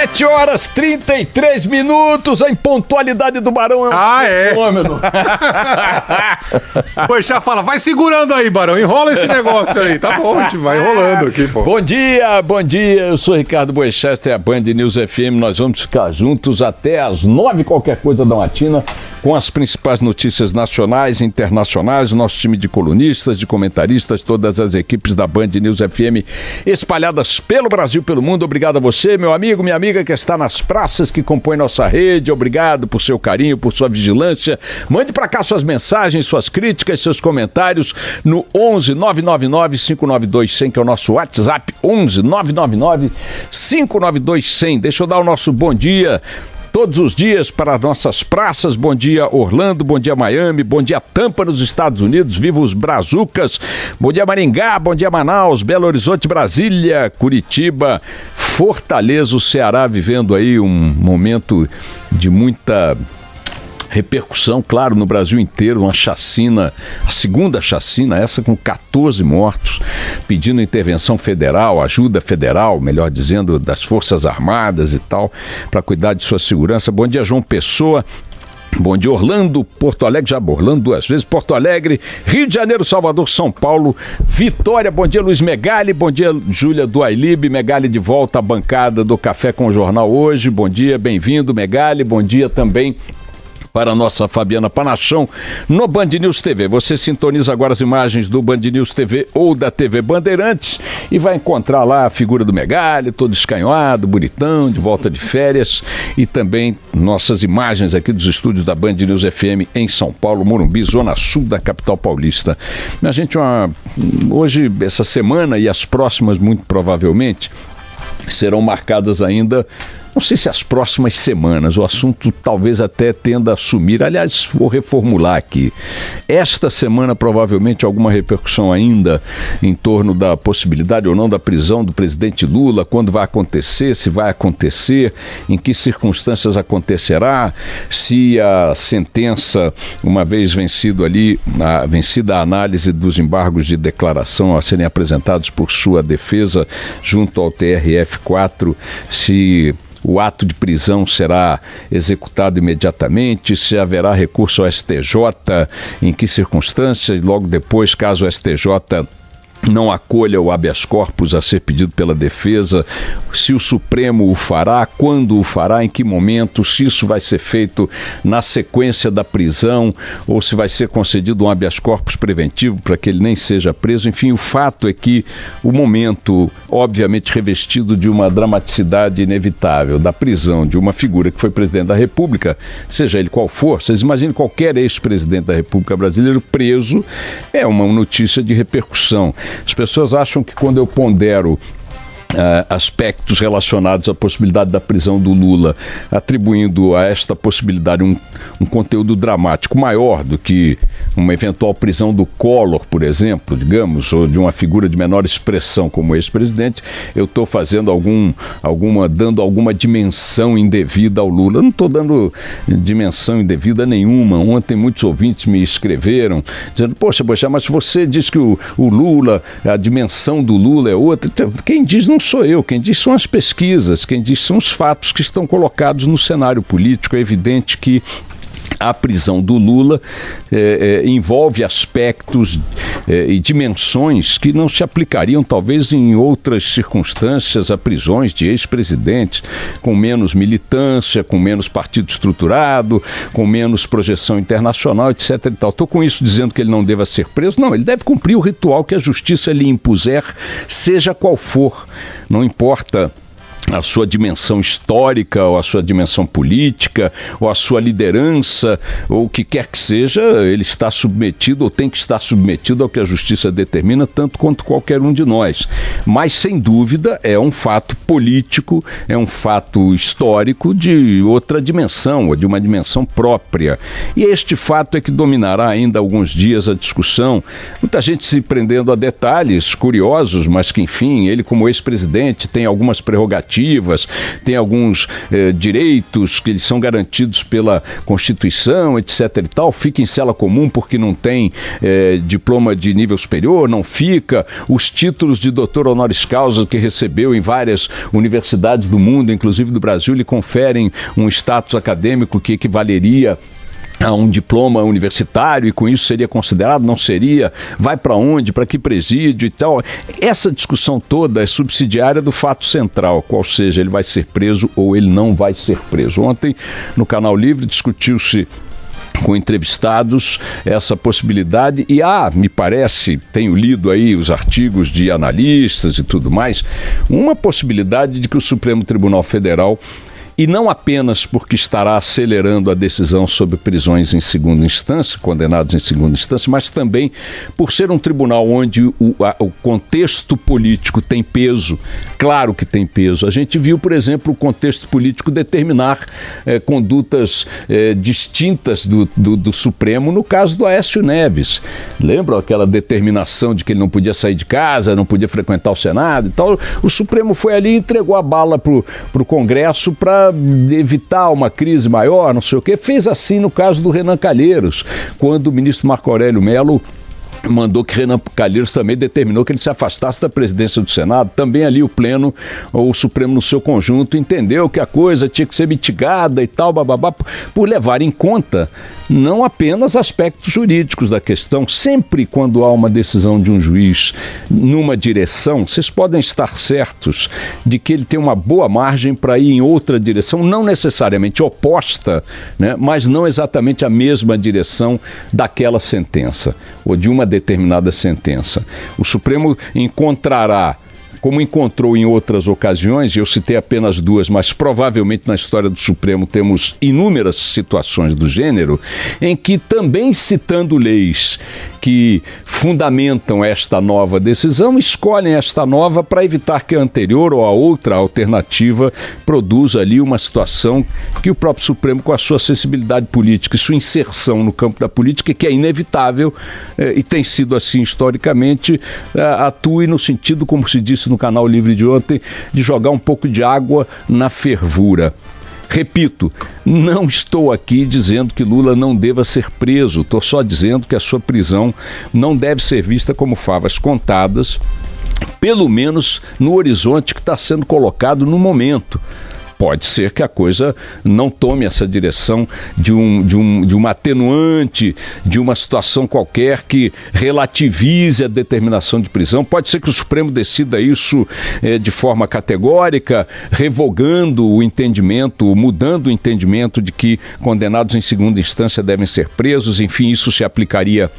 7h33, a impontualidade do Barão é um fenômeno. Poxa, fala, vai segurando aí, Barão, enrola esse negócio aí, tá bom, a gente vai enrolando aqui, pô. Bom dia, eu sou Ricardo Boechat, é a Band News FM, nós vamos ficar juntos até às 9, qualquer coisa da matina, com as principais notícias nacionais e internacionais, o nosso time de colunistas, de comentaristas, todas as equipes da Band News FM espalhadas pelo Brasil, pelo mundo. Obrigado a você, meu amigo, minha amiga que está nas praças, que compõe nossa rede. Obrigado por seu carinho, por sua vigilância. Mande para cá suas mensagens, suas críticas, seus comentários no 11 999 592 100, que é o nosso WhatsApp, 11 999 592 100. Deixa eu dar o nosso bom dia todos os dias para nossas praças. Bom dia Orlando, bom dia Miami, bom dia Tampa nos Estados Unidos, viva os Brazucas, bom dia Maringá, bom dia Manaus, Belo Horizonte, Brasília, Curitiba, Fortaleza, o Ceará vivendo aí um momento de muita repercussão, claro, no Brasil inteiro, uma chacina, a segunda chacina, essa com 14 mortos, pedindo intervenção federal, ajuda federal, melhor dizendo, das Forças Armadas e tal, para cuidar de sua segurança. Bom dia, João Pessoa. Bom dia, Orlando, Porto Alegre, já Orlando duas vezes, Porto Alegre, Rio de Janeiro, Salvador, São Paulo, Vitória, bom dia, Luiz Megali, bom dia, Júlia do Ailib, Megali de volta à bancada do Café com o Jornal hoje, bom dia, bem-vindo, Megali, bom dia também para a nossa Fabiana Panachão no Band News TV. Você sintoniza agora as imagens do Band News TV ou da TV Bandeirantes e vai encontrar lá a figura do Megali, todo escanhoado, bonitão, de volta de férias, e também nossas imagens aqui dos estúdios da Band News FM em São Paulo, Morumbi, zona sul da capital paulista. Minha gente, hoje, essa semana e as próximas, muito provavelmente, serão marcadas ainda, não sei se as próximas semanas, o assunto talvez até tenda a sumir. Aliás, vou reformular aqui. Esta semana, provavelmente, alguma repercussão ainda em torno da possibilidade ou não da prisão do presidente Lula, quando vai acontecer, se vai acontecer, em que circunstâncias acontecerá, se a sentença, uma vez vencida a análise dos embargos de declaração a serem apresentados por sua defesa junto ao TRF4, se o ato de prisão será executado imediatamente, se haverá recurso ao STJ, em que circunstâncias, logo depois, caso o STJ não acolha o habeas corpus a ser pedido pela defesa, se o Supremo o fará, quando o fará, em que momento, se isso vai ser feito na sequência da prisão ou se vai ser concedido um habeas corpus preventivo para que ele nem seja preso. Enfim, o fato é que o momento, obviamente revestido de uma dramaticidade inevitável, da prisão de uma figura que foi presidente da República, seja ele qual for, vocês imaginem qualquer ex-presidente da República Brasileira preso, é uma notícia de repercussão. As pessoas acham que quando eu pondero aspectos relacionados à possibilidade da prisão do Lula, atribuindo a esta possibilidade um conteúdo dramático maior do que uma eventual prisão do Collor, por exemplo, digamos, ou de uma figura de menor expressão como ex-presidente, eu estou fazendo dando alguma dimensão indevida ao Lula. Eu não estou dando dimensão indevida nenhuma. Ontem muitos ouvintes me escreveram dizendo, poxa, mas você diz que o Lula, a dimensão do Lula é outra. Quem diz não sou eu, quem diz são as pesquisas, quem diz são os fatos que estão colocados no cenário político. É evidente que a prisão do Lula envolve aspectos e dimensões que não se aplicariam talvez em outras circunstâncias a prisões de ex-presidentes, com menos militância, com menos partido estruturado, com menos projeção internacional, etc. e tal. Estou com isso dizendo que ele não deva ser preso? Não, ele deve cumprir o ritual que a justiça lhe impuser, seja qual for, não importa a sua dimensão histórica, ou a sua dimensão política, ou a sua liderança, ou o que quer que seja, ele está submetido ou tem que estar submetido ao que a justiça determina, tanto quanto qualquer um de nós. Mas, sem dúvida, é um fato político, é um fato histórico de outra dimensão, ou de uma dimensão própria. E este fato é que dominará ainda alguns dias a discussão. Muita gente se prendendo a detalhes curiosos, mas que, enfim, ele como ex-presidente tem algumas prerrogativas prerrogativas, tem alguns direitos que eles são garantidos pela Constituição, etc. e tal, fica em cela comum porque não tem diploma de nível superior, não fica. Os títulos de doutor honoris causa que recebeu em várias universidades do mundo, inclusive do Brasil, lhe conferem um status acadêmico que equivaleria a um diploma universitário, e com isso seria considerado, não seria, vai para onde, para que presídio e tal. Essa discussão toda é subsidiária do fato central, qual seja, ele vai ser preso ou ele não vai ser preso. Ontem, no Canal Livre, discutiu-se com entrevistados essa possibilidade e me parece, tenho lido aí os artigos de analistas e tudo mais, uma possibilidade de que o Supremo Tribunal Federal, e não apenas porque estará acelerando a decisão sobre prisões em segunda instância, condenados em segunda instância, mas também por ser um tribunal onde o contexto político tem peso, claro que tem peso. A gente viu, por exemplo, o contexto político determinar condutas distintas do Supremo no caso do Aécio Neves. Lembram aquela determinação de que ele não podia sair de casa, não podia frequentar o Senado e tal? O Supremo foi ali e entregou a bala para o Congresso para evitar uma crise maior, não sei o quê. Fez assim no caso do Renan Calheiros, quando o ministro Marco Aurélio Mello mandou que Renan Calheiros também determinou que ele se afastasse da presidência do Senado. Também ali o Pleno, ou o Supremo no seu conjunto, entendeu que a coisa tinha que ser mitigada e tal, bababá, por levar em conta não apenas aspectos jurídicos da questão. Sempre quando há uma decisão de um juiz numa direção, vocês podem estar certos de que ele tem uma boa margem para ir em outra direção, não necessariamente oposta, né, mas não exatamente a mesma direção daquela sentença, ou de uma determinada sentença. O Supremo encontrará, como encontrou em outras ocasiões, eu citei apenas duas, mas provavelmente na história do Supremo temos inúmeras situações do gênero, em que também citando leis que fundamentam esta nova decisão, escolhem esta nova para evitar que a anterior ou a outra alternativa produza ali uma situação que o próprio Supremo, com a sua sensibilidade política e sua inserção no campo da política, que é inevitável e tem sido assim historicamente, atue no sentido, como se disse no Canal Livre de ontem, de jogar um pouco de água na fervura. Repito, não estou aqui dizendo que Lula não deva ser preso, estou só dizendo que a sua prisão não deve ser vista como favas contadas, pelo menos no horizonte que está sendo colocado no momento. Pode ser que a coisa não tome essa direção de uma atenuante, de uma situação qualquer que relativize a determinação de prisão. Pode ser que o Supremo decida isso de forma categórica, revogando o entendimento, mudando o entendimento de que condenados em segunda instância devem ser presos. Enfim, isso se aplicaria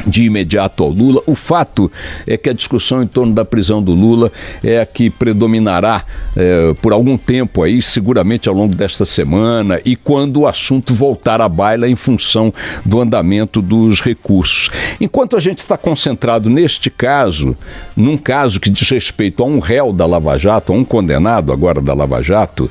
de imediato ao Lula. O fato é que a discussão em torno da prisão do Lula é a que predominará por algum tempo aí, seguramente ao longo desta semana, e quando o assunto voltar à baila em função do andamento dos recursos. Enquanto a gente está concentrado neste caso, num caso que diz respeito a um réu da Lava Jato, a um condenado agora da Lava Jato,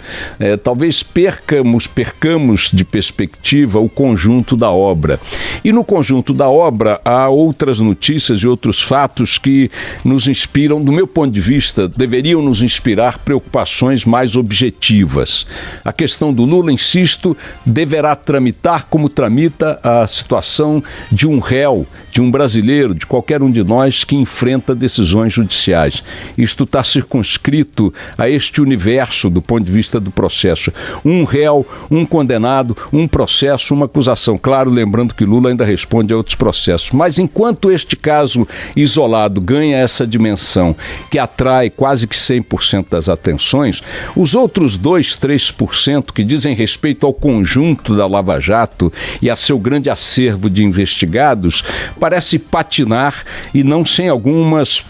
talvez percamos de perspectiva o conjunto da obra. E no conjunto da obra há outras notícias e outros fatos que nos inspiram, do meu ponto de vista, deveriam nos inspirar preocupações mais objetivas. A questão do Lula, insisto, deverá tramitar como tramita a situação de um réu, de um brasileiro, de qualquer um de nós que enfrenta decisões judiciais. Isto está circunscrito a este universo do ponto de vista do processo. Um réu, um condenado, um processo, uma acusação. Claro, lembrando que Lula ainda responde a outros processos. Mas enquanto este caso isolado ganha essa dimensão que atrai quase que 100% das atenções, os outros 2, 3% que dizem respeito ao conjunto da Lava Jato e a seu grande acervo de investigados, parece patinar e não sem algumas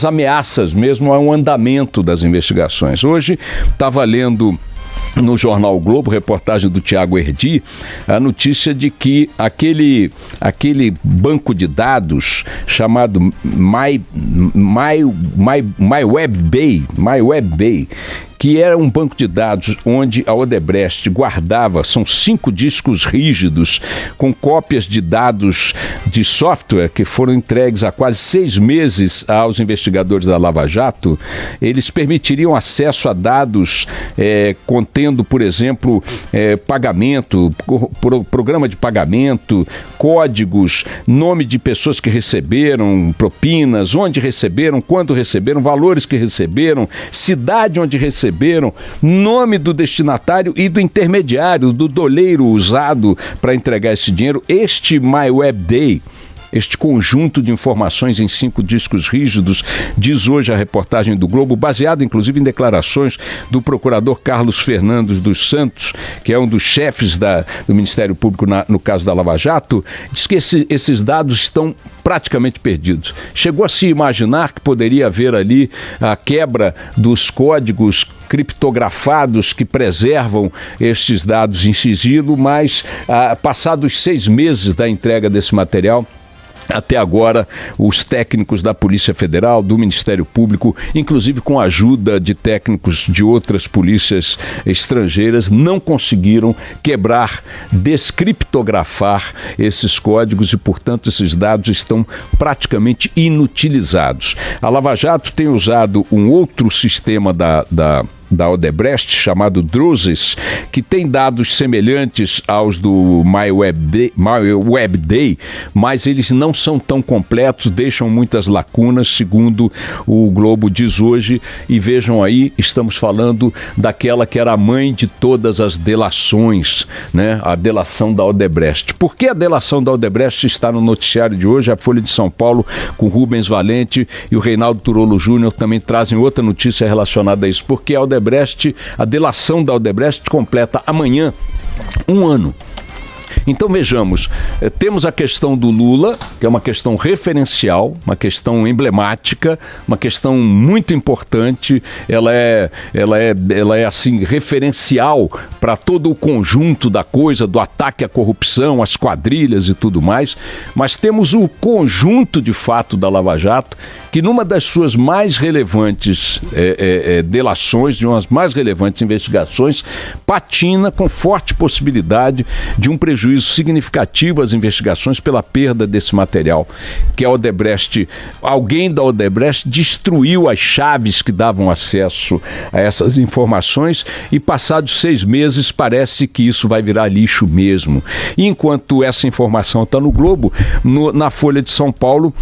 ameaças mesmo ao andamento das investigações. Hoje estava lendo no jornal o Globo, reportagem do Tiago Erdi, a notícia de que aquele banco de dados chamado MyWebBay, que era um banco de dados onde a Odebrecht guardava, são 5 discos rígidos com cópias de dados de software que foram entregues há quase 6 meses aos investigadores da Lava Jato. Eles permitiriam acesso a dados contendo, por exemplo, pagamento, programa de pagamento, códigos, nome de pessoas que receberam propinas, onde receberam, quando receberam, valores que receberam, cidade onde receberam, nome do destinatário e do intermediário, do doleiro usado para entregar esse dinheiro. Este MyWebDay, este conjunto de informações em 5 discos rígidos, diz hoje a reportagem do Globo, baseado inclusive em declarações do procurador Carlos Fernandes dos Santos, que é um dos chefes do Ministério Público no caso da Lava Jato, diz que esses dados estão praticamente perdidos. Chegou a se imaginar que poderia haver ali a quebra dos códigos criptografados que preservam estes dados em sigilo, mas passados 6 meses da entrega desse material, até agora, os técnicos da Polícia Federal, do Ministério Público, inclusive com a ajuda de técnicos de outras polícias estrangeiras, não conseguiram quebrar, descriptografar esses códigos e, portanto, esses dados estão praticamente inutilizados. A Lava Jato tem usado um outro sistema da Odebrecht, chamado Druzes, que tem dados semelhantes aos do MyWebDay, mas eles não são tão completos, deixam muitas lacunas, segundo o Globo diz hoje. E vejam aí, estamos falando daquela que era a mãe de todas as delações, né? A delação da Odebrecht. Por que a delação da Odebrecht está no noticiário de hoje? A Folha de São Paulo, com Rubens Valente e o Reinaldo Turolo Júnior, também trazem outra notícia relacionada a isso. Porque a delação da Odebrecht completa amanhã 1 ano. Então vejamos, temos a questão do Lula, que é uma questão referencial, uma questão emblemática, uma questão muito importante, ela é assim, referencial para todo o conjunto da coisa, do ataque à corrupção, às quadrilhas e tudo mais, mas temos o conjunto de fato da Lava Jato, que numa das suas mais relevantes delações, de umas mais relevantes investigações, patina com forte possibilidade de um prejuízo significativo às investigações pela perda desse material, que a Odebrecht, alguém da Odebrecht destruiu as chaves que davam acesso a essas informações e passados 6 meses parece que isso vai virar lixo mesmo. E enquanto essa informação está no Globo, na Folha de São Paulo,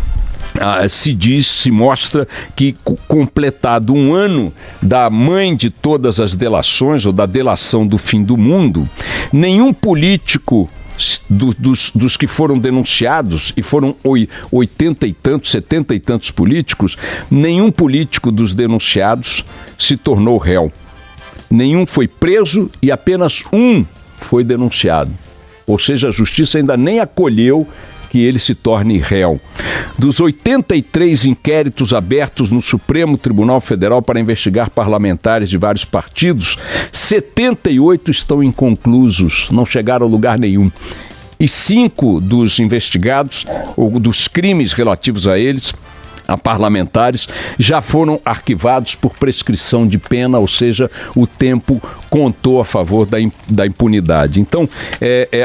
se mostra que, completado 1 ano da mãe de todas as delações, ou da delação do fim do mundo, nenhum político dos que foram denunciados, e foram 80 e tantos, 70 e tantos políticos, nenhum político dos denunciados se tornou réu. Nenhum foi preso e apenas um foi denunciado. Ou seja, a justiça ainda nem acolheu que ele se torne réu. Dos 83 inquéritos abertos no Supremo Tribunal Federal para investigar parlamentares de vários partidos, 78 estão inconclusos, não chegaram a lugar nenhum. E 5 dos investigados, ou dos crimes relativos a eles, a parlamentares, já foram arquivados por prescrição de pena, ou seja, o tempo contou a favor da impunidade. Então,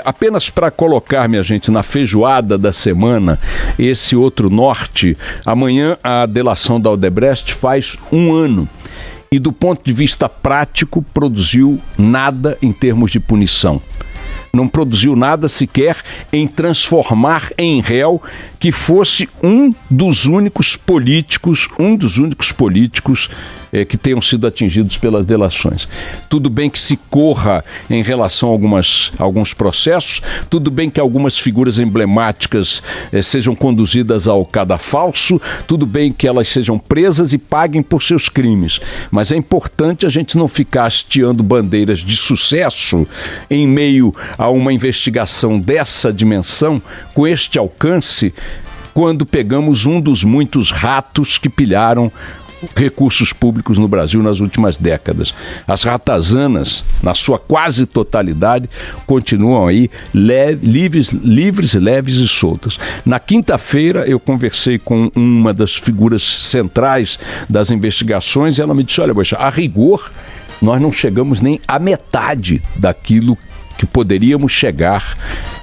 apenas para colocar, minha gente, na feijoada da semana, esse outro norte, amanhã a delação da Odebrecht faz 1 ano. E do ponto de vista prático, produziu nada em termos de punição. Não produziu nada sequer em transformar em réu que fosse um dos únicos políticos que tenham sido atingidos pelas delações. Tudo bem que se corra em relação a alguns processos, tudo bem que algumas figuras emblemáticas sejam conduzidas ao cadafalso, tudo bem que elas sejam presas e paguem por seus crimes, mas é importante a gente não ficar hasteando bandeiras de sucesso em meio a uma investigação dessa dimensão, com este alcance, quando pegamos um dos muitos ratos que pilharam recursos públicos no Brasil nas últimas décadas. As ratazanas, na sua quase totalidade, continuam aí livres, leves e soltas. Na quinta-feira eu conversei com uma das figuras centrais das investigações e ela me disse, olha, Boechat, a rigor nós não chegamos nem à metade daquilo que poderíamos chegar,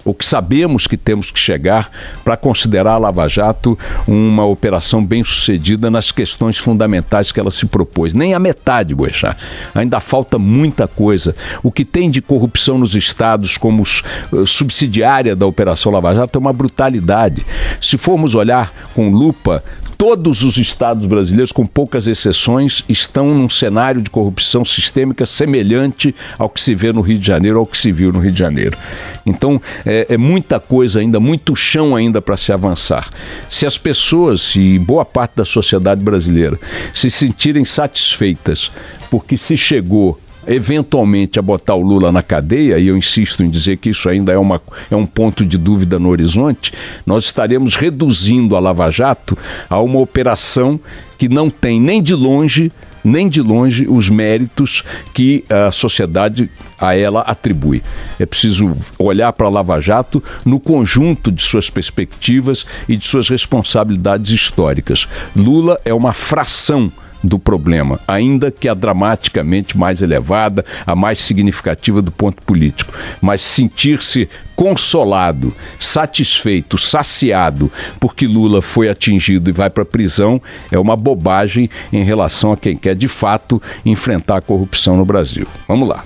ou que sabemos que temos que chegar, para considerar a Lava Jato uma operação bem-sucedida nas questões fundamentais que ela se propôs. Nem a metade, Boechat. Ainda falta muita coisa. O que tem de corrupção nos estados como subsidiária da Operação Lava Jato é uma brutalidade. Se formos olhar com lupa, todos os estados brasileiros, com poucas exceções, estão num cenário de corrupção sistêmica semelhante ao que se vê no Rio de Janeiro, ao que se viu no Rio de Janeiro. Então, é muita coisa ainda, muito chão ainda para se avançar. Se as pessoas e boa parte da sociedade brasileira se sentirem satisfeitas porque se chegou eventualmente a botar o Lula na cadeia, e eu insisto em dizer que isso ainda é um ponto de dúvida no horizonte, nós estaremos reduzindo a Lava Jato a uma operação que não tem nem de longe os méritos que a sociedade a ela atribui. É preciso olhar para a Lava Jato no conjunto de suas perspectivas e de suas responsabilidades históricas. Lula é uma fração do problema, ainda que a dramaticamente mais elevada, a mais significativa do ponto político. Mas sentir-se consolado, satisfeito, saciado porque Lula foi atingido e vai para a prisão é uma bobagem em relação a quem quer de fato enfrentar a corrupção no Brasil. Vamos lá.